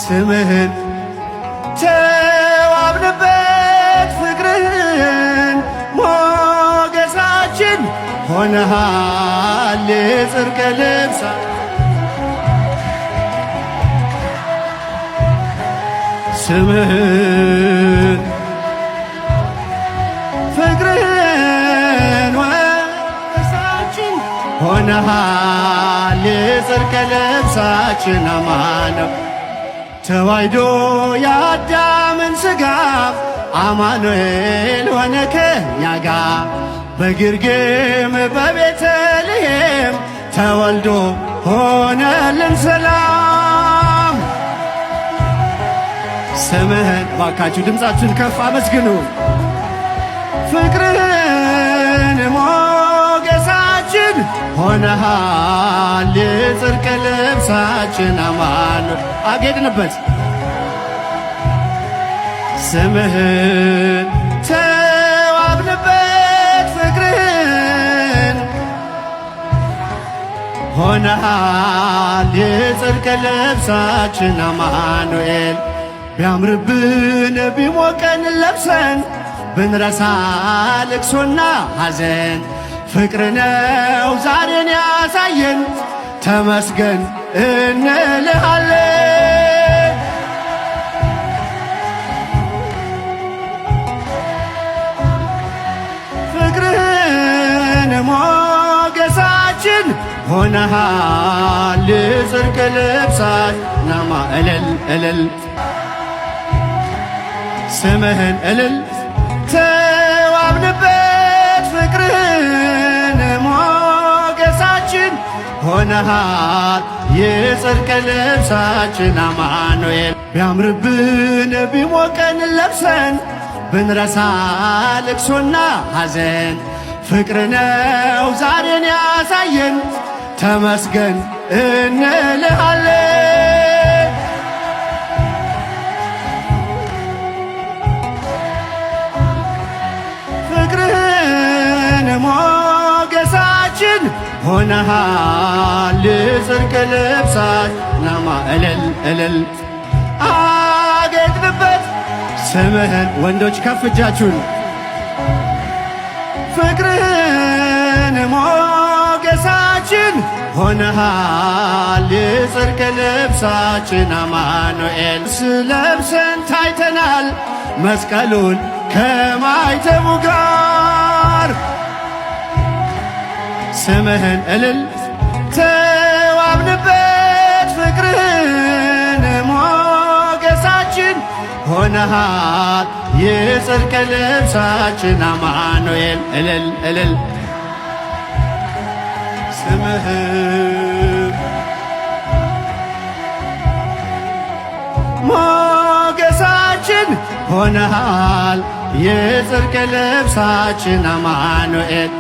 ስምህን ተዋብንበት ፍቅርህን ሞገሳችን ሆነሃል የጽድቅ ልብሳ ስምህን ፍቅርህን ሞገሳችን ሆነሃል የጽድቅ ልብሳችን አማነው ተዋሕዶ የአዳምን ሥጋ አማኑኤል ሆነ ከእኛ ጋር በግርግም በቤተልሔም ተወልዶ ሆነልን ሰላም። ስምህን ባካችሁ ድምፃችሁን ከፍ አመስግኑ። ፍቅርህን ሞገሳችን ሆነሃል የጽድቅ ልብሳችን አማኑኤል አጌጥንበት ስምህን ተዋብንበት ፍቅርህን ሆነሃል የጽድቅ ልብሳችን አማኑኤል ቢያምርብን ቢሞቀን ለብሰን ብንረሳ ልቅሶና ሐዘን ፍቅር ነው ዛሬን ያሳየን ተመስገን እንልሃለን። ፍቅርህን ሞገሳችን ሆነሃል የጽድቅ ልብሳችን ናማ እልል እልል ስምህን እልል ተዋብንበት ፍቅርህን ሞገሳችን ሆነሃል የጽድቅ ልብሳችን አማኑኤል ቢያምርብን ቢሞቀን ለብሰን ብንረሳ ልቅሶና ሐዘን ፍቅር ነው ዛሬን ያሳየን ተመስገን እንልሃለን። ፍቅርህን ሞገሳችን ሆነሃል የጽድቅ ልብሳችን ናማ እልል እልል አጌጥንበት ስምህን ወንዶች ከፍ እጃችሁን ፍቅርህን ሞገሳችን ሆነሃል የጽድቅ ልብሳችን አማኑኤል ስለብሰን ታይተናል መስቀሉን ከማይተሙ ጋር ስምህን እልል ተዋብንበት ፍቅርህን ሞገሳችን ሆነሃል የጽድቅ ልብሳችን አማኑኤል እልል እልል ስምህን ሞገሳችን ሆነሃል የጽድቅ ልብሳችን አማኑኤል